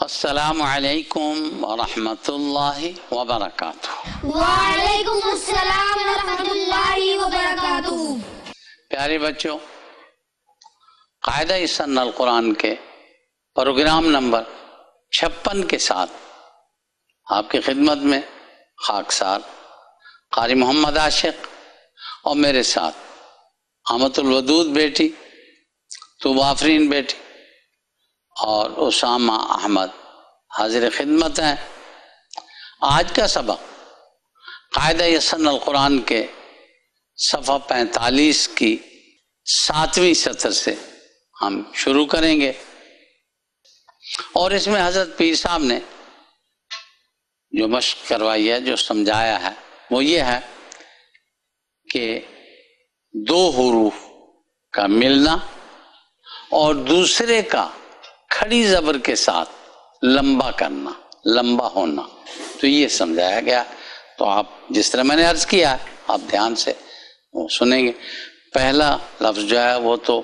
السلام علیکم ورحمۃ اللہ وبرکاتہ۔ وعلیکم السلام ورحمۃ اللہ وبرکاتہ۔ پیارے بچوں، قاعدہ سن القرآن کے پروگرام نمبر 56 کے ساتھ آپ کی خدمت میں خاکسار قاری محمد عاشق اور میرے ساتھ احمد الودود بیٹی، طوبیٰ آفرین بیٹی اور اسامہ احمد حاضر خدمت ہیں۔ آج کا سبق قاعدہ سن القرآن کے صفحہ 45 کی 7ویں سطر سے ہم شروع کریں گے، اور اس میں حضرت پیر صاحب نے جو مشق کروائی ہے، جو سمجھایا ہے، وہ یہ ہے کہ 2 حروف کا ملنا اور دوسرے کا کھڑی زبر کے ساتھ لمبا کرنا، لمبا ہونا، تو یہ سمجھایا گیا۔ تو آپ جس طرح میں نے عرض کیا ہے آپ دھیان سے وہ سنیں گے۔ پہلا لفظ جو ہے وہ تو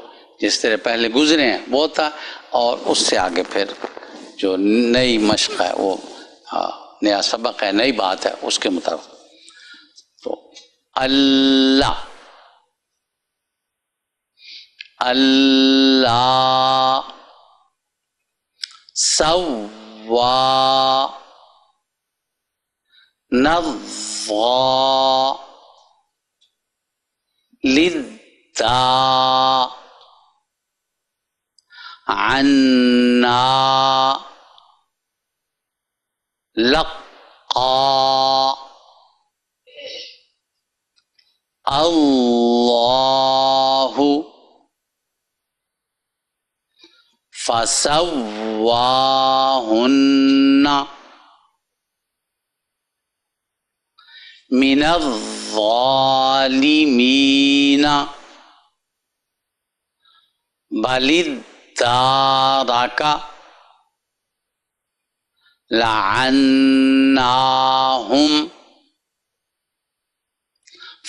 جس طرح پہلے گزرے ہیں وہ تھا، اور اس سے آگے پھر جو نئی مشق ہے، وہ نیا سبق ہے، نئی بات ہے، اس کے مطابق۔ تو اللہ، اللہ، سوا، نظا، لدا، عنا، لقا، اللہ، فسواہن، من الظالمین، بل ادارک، لعناہم،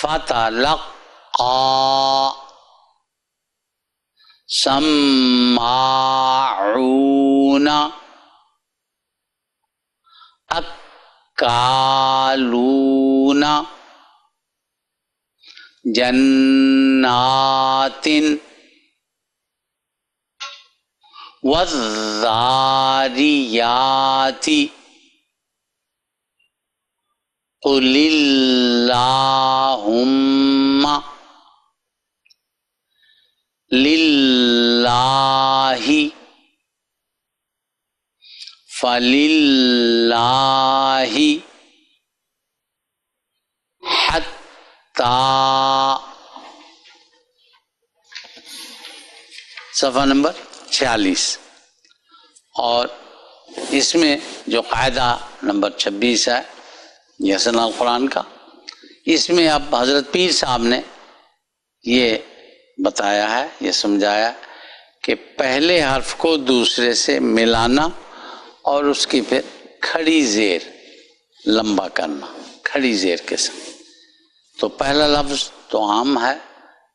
فتلقى سماعون، اکالون، جنات، والذاریات، قل اللہم، للہ، فللہ، حتی، صفحہ نمبر 46۔ اور اس میں جو قاعدہ نمبر 26 ہے سن القرآن کا، اس میں اب حضرت پیر صاحب نے یہ بتایا ہے، یہ سمجھایا کہ پہلے حرف کو دوسرے سے ملانا اور اس کی پھر کھڑی زیر لمبا کرنا، کھڑی زیر کے ساتھ۔ تو پہلا لفظ تو عام ہے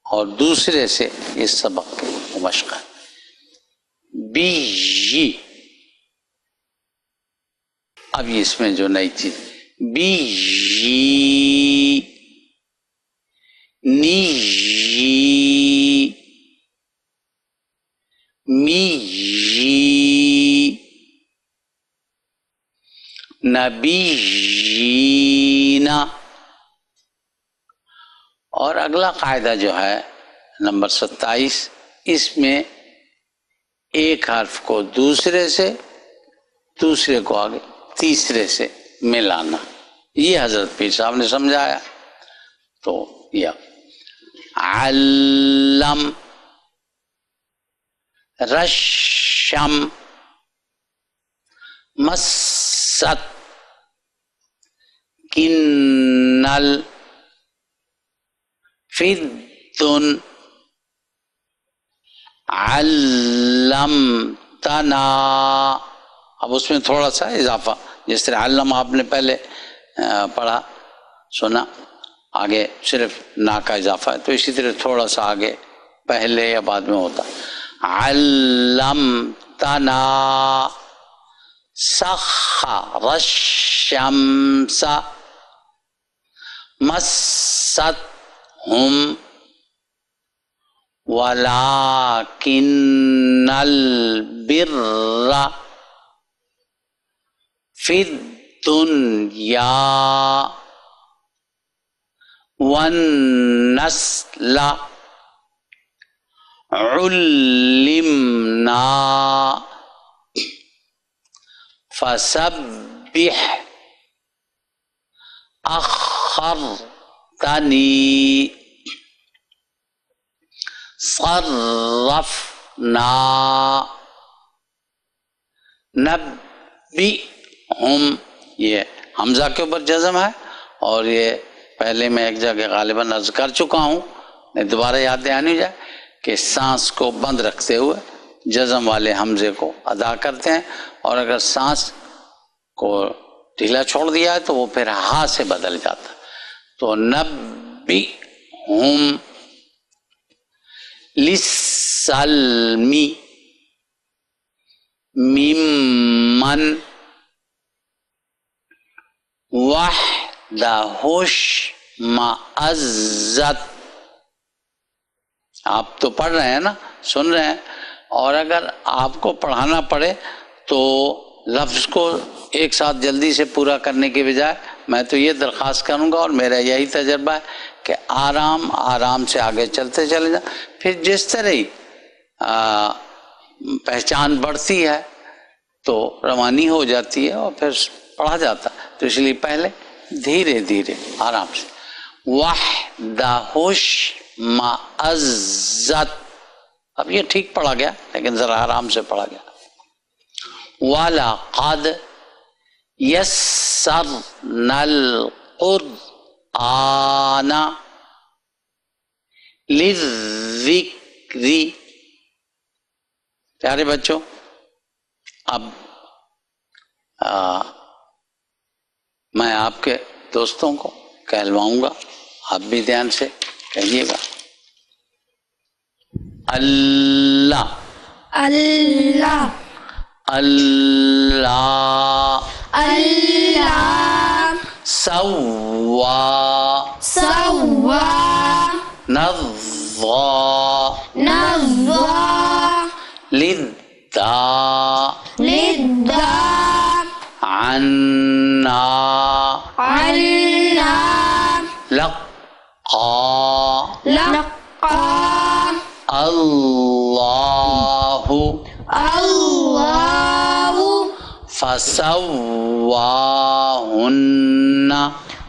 اور دوسرے سے اس سبق کی مشق ہے۔ بی، اب اس میں جو نئی چیز، بی، نی، می، نبیین۔ اور اگلا قاعدہ جو ہے نمبر 27، اس میں ایک حرف کو دوسرے سے، دوسرے کو آگے تیسرے سے ملانا، یہ حضرت پیر صاحب نے سمجھایا۔ تو یہ علم، رشم، مست، کنل، فدن، علمتنا۔ اب اس میں تھوڑا سا اضافہ، جس طرح علم آپ نے پہلے پڑھا سنا، آگے صرف نا کا اضافہ ہے، تو اسی طرح تھوڑا سا آگے پہلے یا بعد میں ہوتا۔ علمتنا سخر الشمس مستهم ولكن البر في الدنيا والنسل علمنا فسبح أخرتني صرفنا نبئهم، یہ حمزہ کے اوپر جزم ہے اور یہ پہلے میں ایک جگہ غالباً عرض کر چکا ہوں، دوبارہ یاد دہانی جائے کہ سانس کو بند رکھتے ہوئے جزم والے حمزے کو ادا کرتے ہیں، اور اگر سانس کو ڈھیلا چھوڑ دیا ہے تو وہ پھر ہا سے بدل جاتا ہے۔ تو نبئهم للسلم ممن وحدہ اشمئزت، آپ تو پڑھ رہے ہیں نا، سن رہے ہیں، اور اگر آپ کو پڑھانا پڑے تو لفظ کو ایک ساتھ جلدی سے پورا کرنے کے بجائے میں تو یہ درخواست کروں گا، اور میرا یہی تجربہ ہے کہ آرام آرام سے آگے چلتے چلے جائیں، پھر جس طرح ہی پہچان بڑھتی ہے تو روانی ہو جاتی ہے اور پھر پڑھا جاتا، تو اس لیے پہلے دھیرے دھیرے آرام سے وحدہ اشمئزت، اب یہ ٹھیک پڑھا گیا لیکن ذرا آرام سے پڑھا گیا۔ وَلَقَدْ يَسَّرْنَا الْقُرْآنَ لِلذِّكْرِ، پیارے بچوں اب میں آپ کے دوستوں کو کہلواؤں گا، آپ بھی دھیان سے کہیے گا۔ اللہ اللہ اللہ اللہ سوا سوا نظا نظا لدا لدا عنا عنا لقا لقا اللہ اللہ فسواہن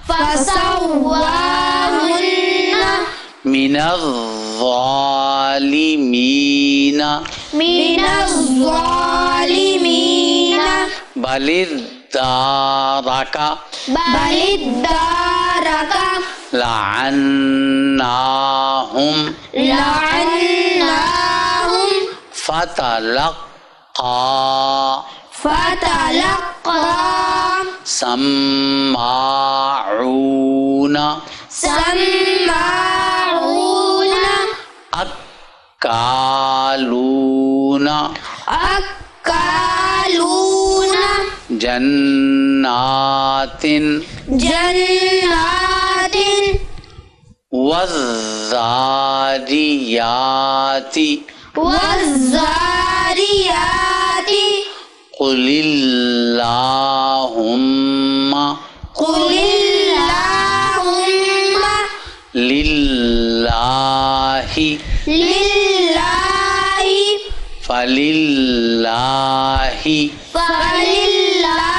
فسواہن من الظالمین من الظالمین بل ادارک بل ادارک لعناہم لعناہم فتلقى سماعون سماعون اکالون اکالون جنات جنات والذاریات والذاریات قل اللہم قل اللہم للہ للہ فللہ فللہ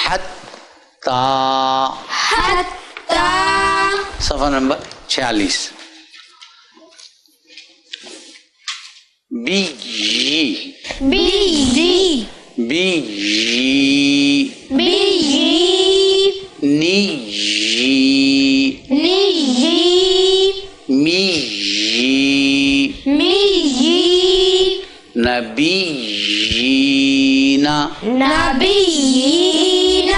حتی حتی صفحہ نمبر 46 بی بی بی بی نی نی می می نبیین نبیین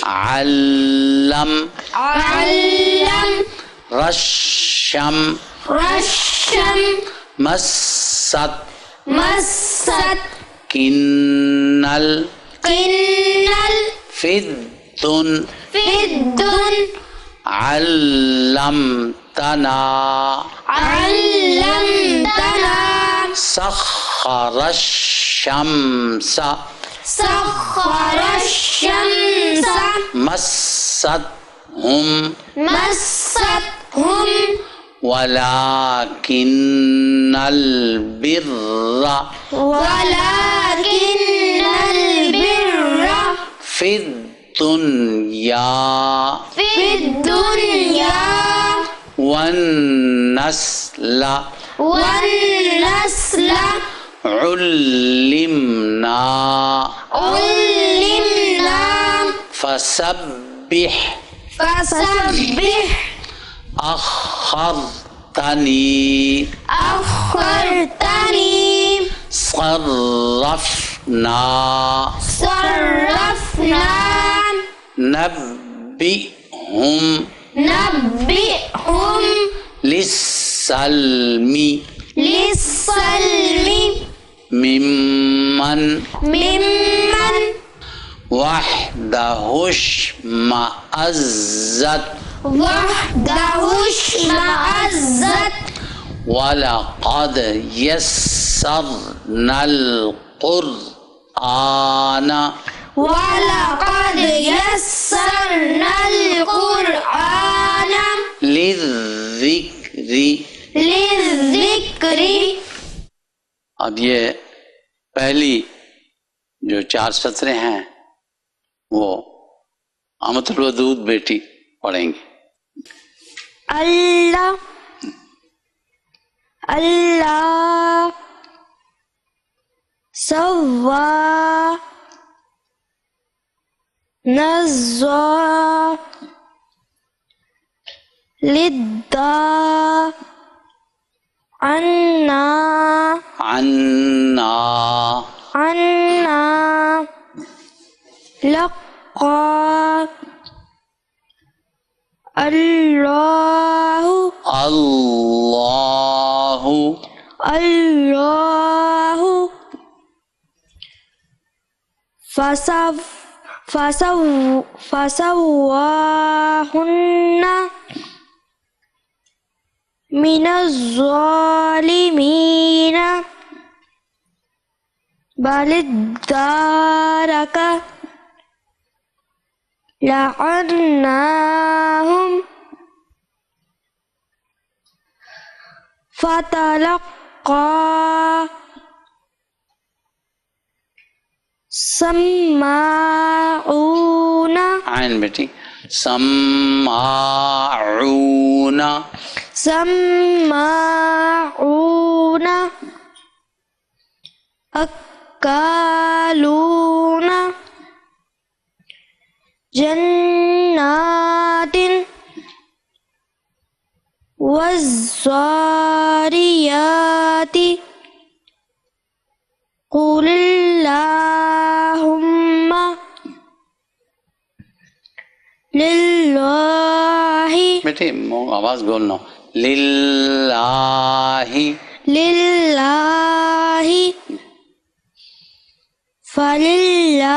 علم علم رشم رشم مست مست كن في علمتنا سخر الشمس مستهم ولكن البر في الدنيا والنسل علمنا فسبح أخرتني صرفنا نبئهم للسلم ممن وحده اشمأزت ولقد يسرنا القرآن للذكر. اب یہ پہلی جو 4 سطریں ہیں وہ امت الودود بیٹی پڑھیں گے. اللہ سوا نزا لدا عنا لقا اللہ فسواہن من الظالمین بل ادارک لعناہم فتلقى سماعون عین بیٹی سماعون اکالون جنات والزاریات قل اللہم للہ بیٹی آواز بولنا للہ فللہ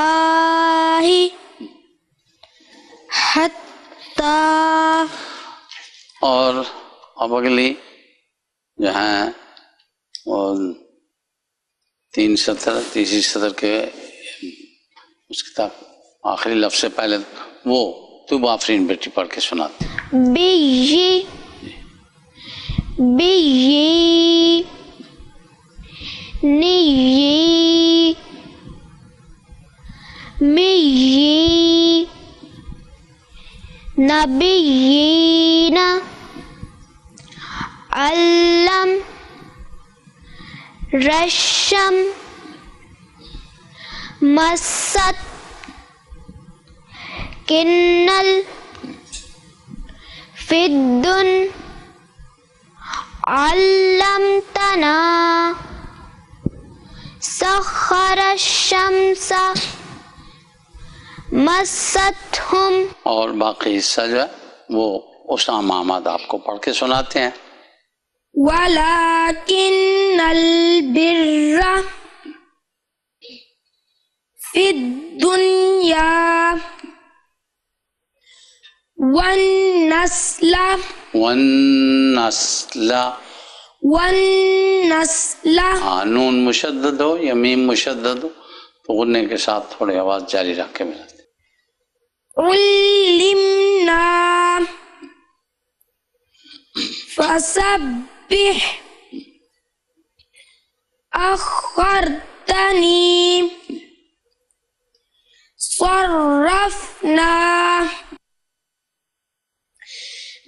حتی. اور اب اگلی جو ہیں وہ 3 سطر تیسری سطر کے اس کتاب آخری لفظ سے پہلے وہ تو آفرین بیٹی پڑھ کے سناتی. بی نی می نبیین علم رشم مست کنل فدن علمتنا سخر الشمس مستهم. اور باقی حصہ جو ہے وہ اسامہ احمد آپ کو پڑھ کے سناتے ہیں. ولكن البر فی الدنیا والنسل والنسل، والنسل نون مشدد ہو یا میم مشدد ہو تو غننے کے ساتھ تھوڑی آواز جاری رکھ کے ملاتے. علمنا فسبح أخرتني صرفنا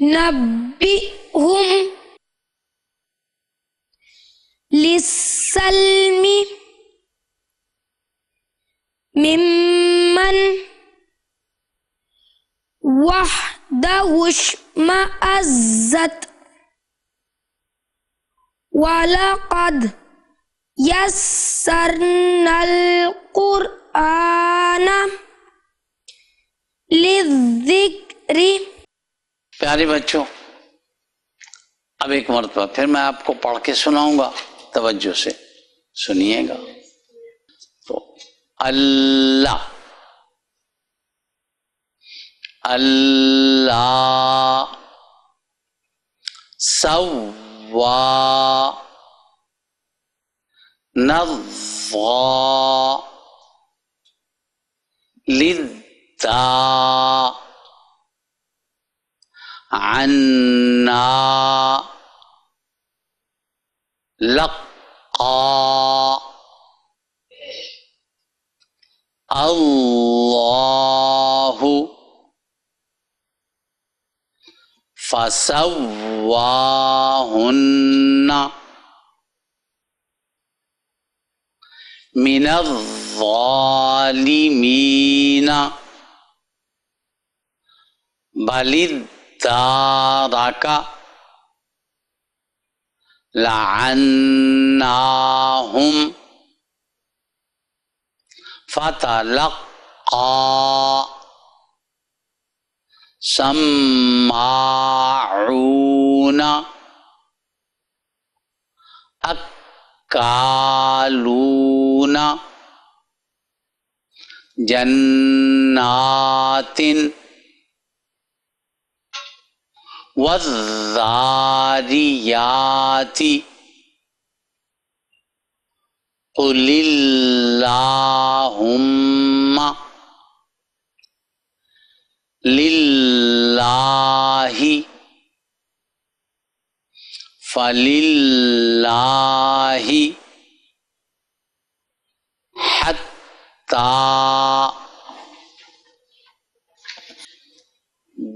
نبئهم للسلم ممن وحده اشمأزت وَلَقَدْ يَسَّرْنَا الْقُرْآنَ لِلذِّكْرِ. پیارے بچوں، اب ایک مرتبہ پھر میں آپ کو پڑھ کے سناؤں گا، توجہ سے سنیے گا. تو اللہ، اللہ، سوا، نظا، لدا، عنا، لقا، اللہ، فسواہن من الظالمین بل ادارک لعناہم فتلقى سماعون اکالون جنات والذاریات قل اللہم للہ فللہ حتی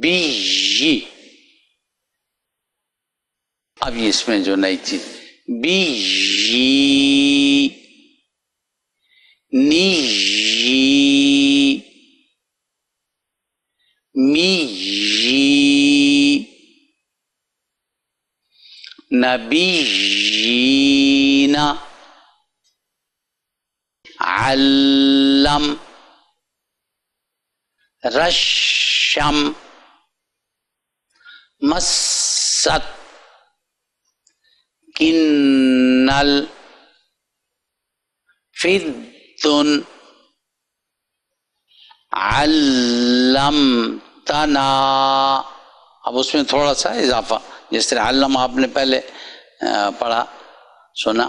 بی. اب اس میں جو نئی چیز بی نی می نبیین علم رشم مست کنل فدن علمتنا. اب اس میں تھوڑا سا اضافہ، جس طرح علم آپ نے پہلے پڑھا سنا،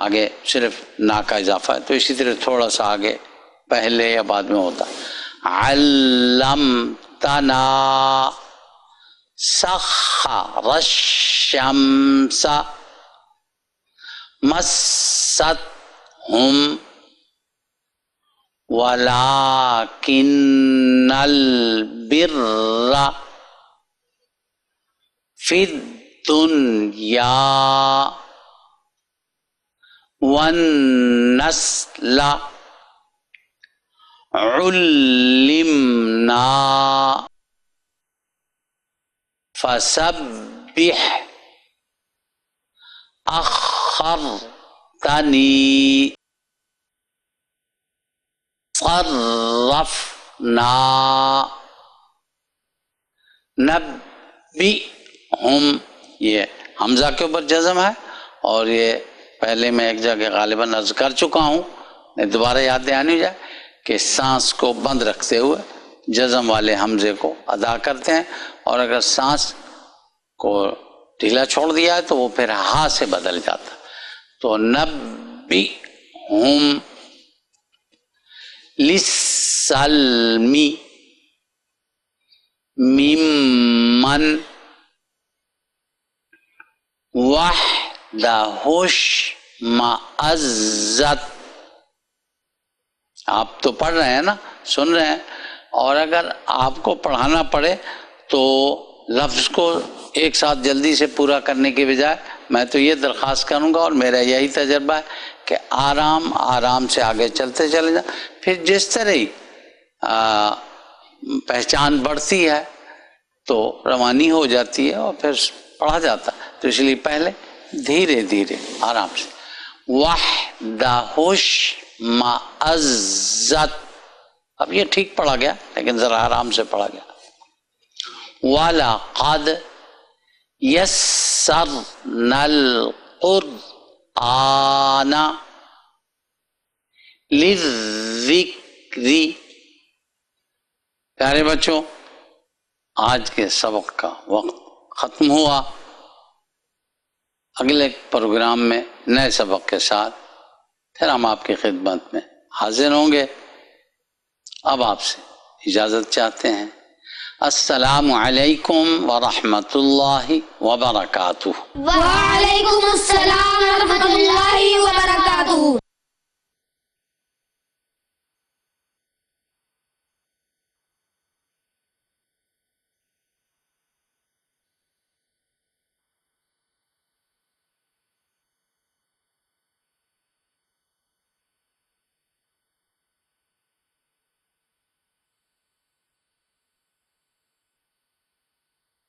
آگے صرف نا کا اضافہ ہے، تو اسی طرح تھوڑا سا آگے پہلے یا بعد میں ہوتا. علمتنا سخر الشمس مستهم ولكن البر في الدنيا والنسل علمنا فسبح أخرتني صرفنا نبئهم، یہ حمزہ کے اوپر جزم ہے، اور یہ پہلے میں ایک جگہ غالباً عرض کر چکا ہوں، دوبارہ یاد دہانی ہو جائے. کہ سانس کو بند رکھتے ہوئے جزم والے حمزے کو ادا کرتے ہیں، اور اگر سانس کو ڈھیلا چھوڑ دیا ہے تو وہ پھر ہا سے بدل جاتا. تو نبی ہم للسلمی ممن وحدہش معزت. آپ تو پڑھ رہے ہیں نا، سن رہے ہیں، اور اگر آپ کو پڑھانا پڑے تو لفظ کو ایک ساتھ جلدی سے پورا کرنے کے بجائے میں تو یہ درخواست کروں گا، اور میرا یہی تجربہ ہے کہ آرام آرام سے آگے چلتے چلے جائیں. پھر جس طرح ہی پہچان بڑھتی ہے تو روانی ہو جاتی ہے اور پھر پڑھا جاتا ہے. تو اس لیے پہلے دھیرے دھیرے آرام سے وحدہش معزت. اب یہ ٹھیک پڑھا گیا لیکن ذرا آرام سے پڑھا گیا. وَلَقَدْ يَسَّرْنَا الْقُرْآنَ لِلذِّكْرِ. پیارے بچوں، آج کے سبق کا وقت ختم ہوا. اگلے پروگرام میں نئے سبق کے ساتھ پھر ہم آپ کی خدمت میں حاضر ہوں گے. اب آپ سے اجازت چاہتے ہیں. السلام علیکم ورحمۃ اللہ وبرکاتہ. وعلیکم السلام ورحمۃ اللہ وبرکاتہ.